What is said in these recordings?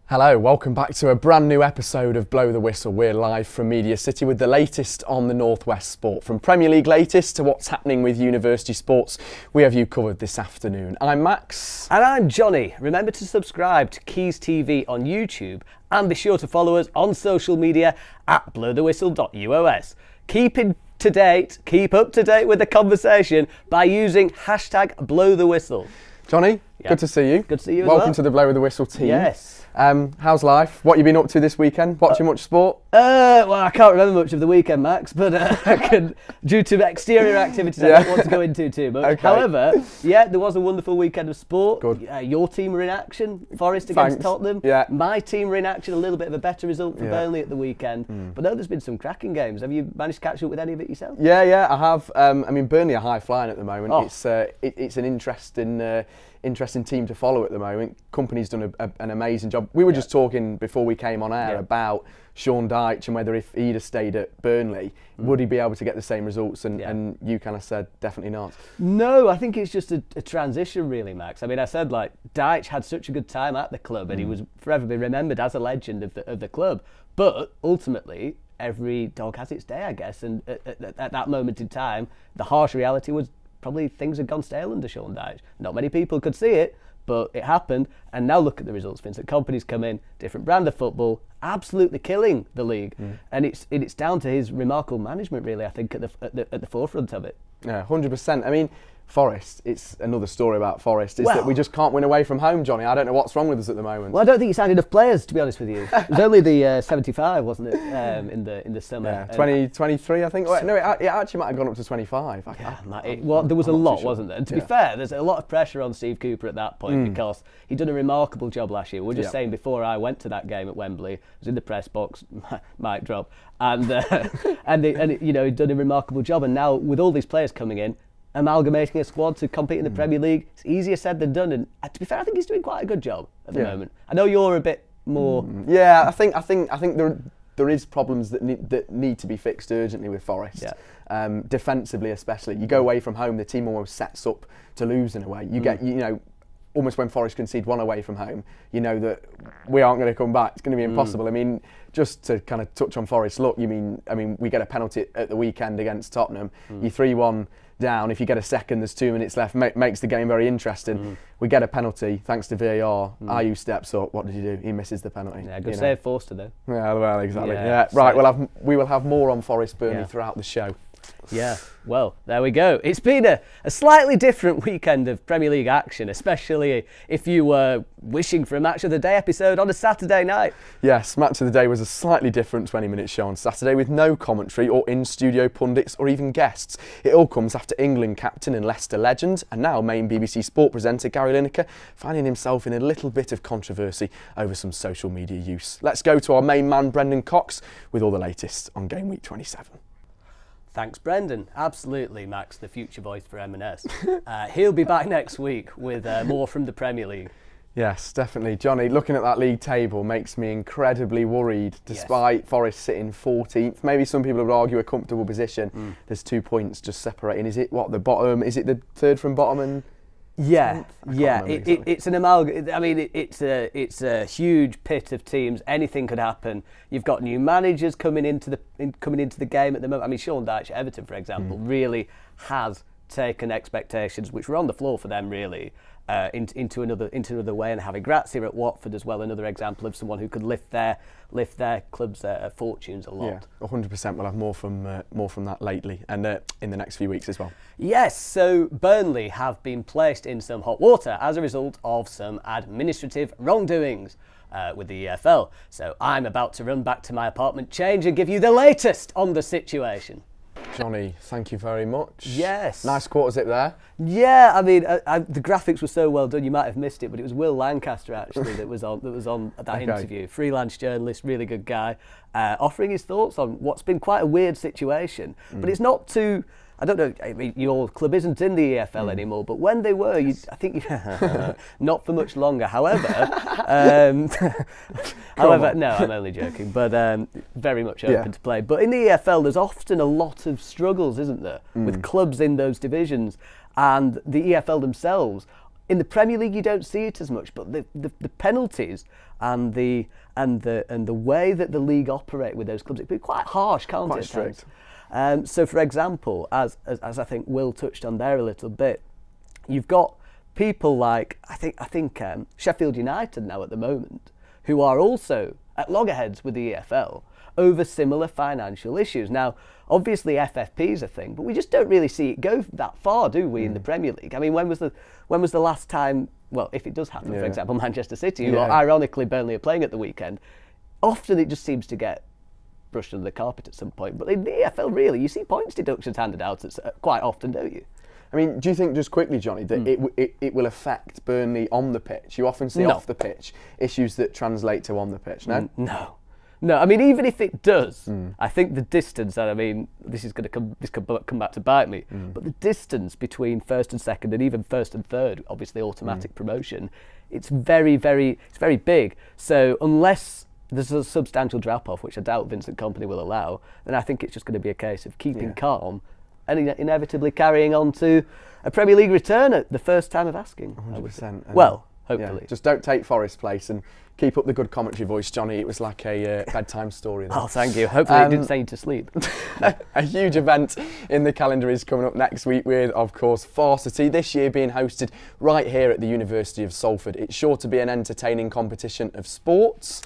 Hello, welcome back to a brand new episode of Blow the Whistle. We're live from Media City with the latest on the Northwest sport. From Premier League latest to what's happening with university sports, we have you covered this afternoon. I'm Max. And I'm Jonny. Remember to subscribe to Quays TV on YouTube and be sure to follow us on social media at blowthewhistle.uos. Keep up to date with the conversation by using hashtag blowthewhistle. Jonny, Good to see you. Good to see you as Welcome well. to the Blow the Whistle team. Yes. How's life? What have you been up to this weekend? Watching much sport? Well, I can't remember much of the weekend, Max, but due to exterior activities, I don't want to go into too much. Okay. However, there was a wonderful weekend of sport. Good. Your team were in action, Forest against Thanks. Tottenham. Yeah. My team were in action, a little bit of a better result for Burnley at the weekend. But no, there's been some cracking games. Have you managed to catch up with any of it yourself? Yeah, I have. Burnley are high flying at the moment. Oh. It's an interesting team to follow at the moment. Company's done an amazing job. We were just talking before we came on air about Sean Dyche and whether if he'd have stayed at Burnley, would he be able to get the same results? And you kind of said definitely not. No, I think it's just a transition really, Max. I mean, I said Dyche had such a good time at the club and he was forever be remembered as a legend of the club. But ultimately, every dog has its day, I guess. And at that moment in time, the harsh reality was probably things had gone stale under Sean Dyche. Not many people could see it, but it happened. And now look at the results. Vincent Kompany's come in, different brand of football, absolutely killing the league. And it's down to his remarkable management, really, I think, at the forefront of it. Yeah, 100%. I mean, Forest, it's another story about Forest, is that we just can't win away from home, Jonny. I don't know what's wrong with us at the moment. Well, I don't think you signed enough players, to be honest with you. It was only the 75, wasn't it, in the summer? Yeah, 23, I think. No, it actually might have gone up to 25. There was a lot, wasn't there? And to be fair, there's a lot of pressure on Steve Cooper at that point because he'd done a remarkable job last year. We were just saying before I went to that game at Wembley, I was in the press box, mic drop, and he'd done a remarkable job. And now with all these players coming in, amalgamating a squad to compete in the Premier League, it's easier said than done. And to be fair, I think he's doing quite a good job at the moment. I know you're a bit more. Yeah, I think there is problems that need to be fixed urgently with Forest. Yeah. Defensively, especially, you go away from home, the team almost sets up to lose in a way. You get almost when Forest concede one away from home, you know that we aren't going to come back. It's going to be impossible. I mean, just to kind of touch on Forest, look, we get a penalty at the weekend against Tottenham. You 3-1 down. If you get a second, there's 2 minutes left. Makes the game very interesting. We get a penalty thanks to VAR. Ayew steps up. What does he do? He misses the penalty. Yeah, good save, Forster though. Yeah, well, exactly. Yeah. Right. We will have more on Forest Burnley throughout the show. Yeah, well, there we go. It's been a slightly different weekend of Premier League action, especially if you were wishing for a Match of the Day episode on a Saturday night. Yes, Match of the Day was a slightly different 20-minute show on Saturday with no commentary or in-studio pundits or even guests. It all comes after England captain and Leicester legend and now main BBC Sport presenter Gary Lineker finding himself in a little bit of controversy over some social media use. Let's go to our main man, Brendan Cox, with all the latest on Game Week 27. Thanks, Brendan. Absolutely, Max, the future voice for M&S. He'll be back next week with more from the Premier League. Yes, definitely. Jonny, looking at that league table makes me incredibly worried, despite Forest sitting 14th. Maybe some people would argue a comfortable position. There's 2 points just separating. Is it the bottom? Is it the third from bottom and... Yeah. It's an amalgam. I mean, it's a huge pit of teams. Anything could happen. You've got new managers coming into the game at the moment. I mean, Sean Dyche at Everton, for example, really has taken expectations, which were on the floor for them, really, into another way. And Javi Grazia at Watford as well, another example of someone who could lift their club's fortunes a lot. Yeah, 100%. We'll have more from that lately and in the next few weeks as well. Yes, so Burnley have been placed in some hot water as a result of some administrative wrongdoings with the EFL. So I'm about to run back to my apartment, change and give you the latest on the situation. Jonny, thank you very much. Yes. Nice quarter zip there. Yeah, I mean, the graphics were so well done, you might have missed it, but it was Will Lancaster actually that was on that interview. Freelance journalist, really good guy, offering his thoughts on what's been quite a weird situation. But it's not too. I don't know, I mean, your club isn't in the EFL anymore, but when they were, I think, not for much longer. However, no, I'm only joking, but very much open to play. But in the EFL, there's often a lot of struggles, isn't there, with clubs in those divisions. And the EFL themselves in the Premier League you don't see it as much, but the penalties and the way that the league operate with those clubs, it can be quite harsh, can't it? Quite strict. So, for example, as I think Will touched on there a little bit, you've got people like I think Sheffield United now at the moment, who are also at loggerheads with the EFL over similar financial issues. Now, obviously FFP is a thing, but we just don't really see it go that far, do we, in the Premier League? I mean, when was the last time? Well, if it does happen, for example, Manchester City, who are ironically Burnley are playing at the weekend, often it just seems to get brushed under the carpet at some point. But in the EFL, really, you see points deductions handed out quite often, don't you? I mean, do you think, just quickly, Johnny, that it will affect Burnley on the pitch? You often see off the pitch issues that translate to on the pitch, no? No, I mean, even if it does, I think the distance, and I mean, this could come back to bite me, but the distance between first and second, and even first and third, obviously automatic promotion, it's very big. So unless there's a substantial drop-off, which I doubt Vincent Kompany will allow, then I think it's just going to be a case of keeping calm and inevitably carrying on to a Premier League return at the first time of asking. 100%. Well, hopefully. Just don't take Forest Place and keep up the good commentary voice, Johnny. It was like a bedtime story. Oh, thank you. Hopefully it didn't send you to sleep. A huge event in the calendar is coming up next week with, of course, Varsity, this year being hosted right here at the University of Salford. It's sure to be an entertaining competition of sports.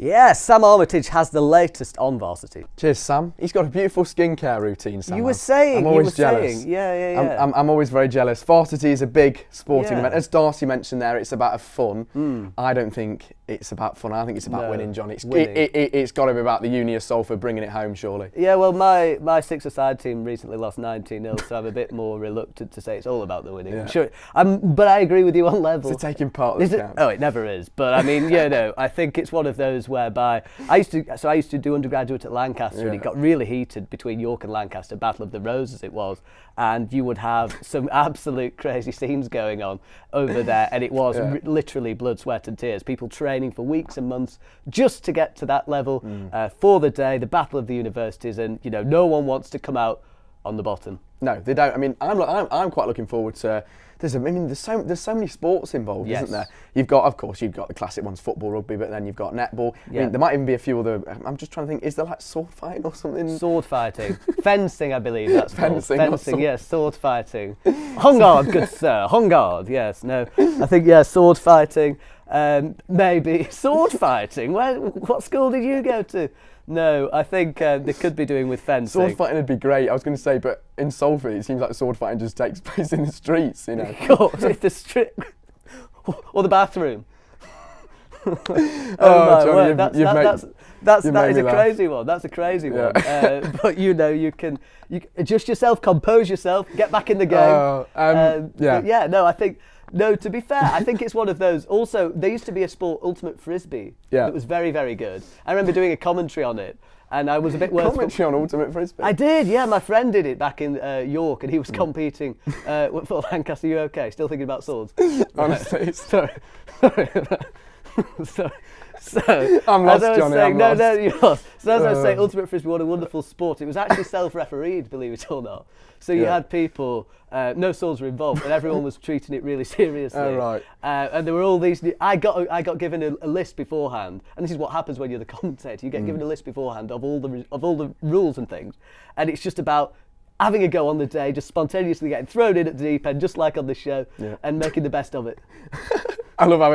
Yeah, Sam Armitage has the latest on Varsity. Cheers, Sam. He's got a beautiful skincare routine, Sam. You were saying. I'm always jealous. Yeah. I'm always very jealous. Varsity is a big sporting event. As Darcy mentioned there, it's about fun. I don't think it's about fun. I think it's about winning, John. It's got to be about the Uni of Salford bringing it home, surely. Yeah, well, my six-a-side team recently lost 19-0, so I'm a bit more reluctant to say it's all about the winning. Yeah. Sure, but I agree with you on level. Is it taking part of the count? Oh, it never is. But I mean, I think it's one of those whereby I used to do undergraduate at Lancaster, and it got really heated between York and Lancaster, Battle of the Roses it was, and you would have some absolute crazy scenes going on over there, and it was literally blood, sweat and tears. People training for weeks and months just to get to that level for the day, the Battle of the Universities, and no one wants to come out on the bottom. No, they don't. I mean, I'm quite looking forward to. There's so many sports involved, isn't there? You've got the classic ones, football, rugby, but then you've got netball. I mean, there might even be a few other. I'm just trying to think. Is there like sword fighting or something? Sword fighting, fencing, I believe that's fencing. Yes, sword fighting. On guard, good sir. On guard. Yes, no. I think sword fighting. Maybe sword fighting. What school did you go to? No, I think they could be doing with fencing. Sword fighting would be great, I was going to say, but in Salford it seems like sword fighting just takes place in the streets, the street or the bathroom. Johnny, that is a crazy one. That's a crazy one. But you can adjust yourself, compose yourself, get back in the game. I think. No, to be fair, I think it's one of those. Also, there used to be a sport, ultimate frisbee, that was very, very good. I remember doing a commentary on it, and I was a bit worse. Commentary on ultimate frisbee? I did, yeah. My friend did it back in York, and he was competing for Lancaster. You okay? Still thinking about swords? Honestly, sorry. So, I'm lost, Johnny. No, you're lost. So as I was saying, ultimate frisbee, what a wonderful sport. It was actually self-refereed, believe it or not. So you had people, no swords were involved, but everyone was treating it really seriously. Oh, right. And there were all these. I got given a list beforehand, and this is what happens when you're the commentator. You get given a list beforehand of all the rules and things, and it's just about having a go on the day, just spontaneously getting thrown in at the deep end, just like on the show, and making the best of it. I love how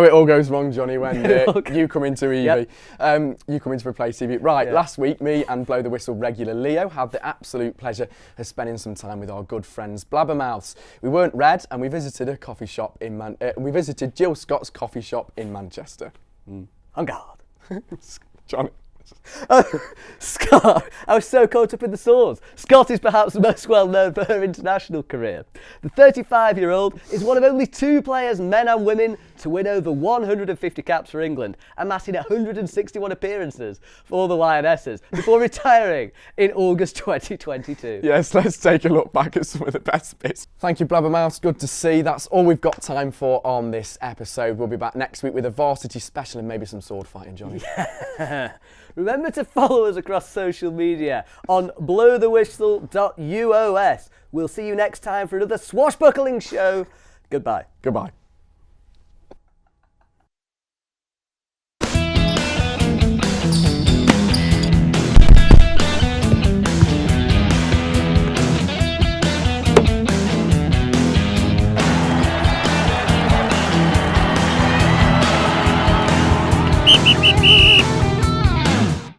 it all goes wrong, Johnny, when you come into Evie. You come in to replace Evie. Right, last week, me and Blow the Whistle regular Leo had the absolute pleasure of spending some time with our good friends Blabbermouths. We weren't red, and we visited a coffee shop we visited Jill Scott's coffee shop in Manchester. On guard. Johnny. Scott, I was so caught up in the swords. Scott is perhaps most well known for her international career. The 35-year-old is one of only 2 players, men and women, to win over 150 caps for England, amassing 161 appearances for the Lionesses before retiring in August 2022. Yes, let's take a look back at some of the best bits. Thank you, Blabbermouths. Good to see. That's all we've got time for on this episode. We'll be back next week with a varsity special and maybe some sword fighting, Johnny. Yeah. Remember to follow us across social media on blowthewhistle.uos. We'll see you next time for another swashbuckling show. Goodbye. Goodbye.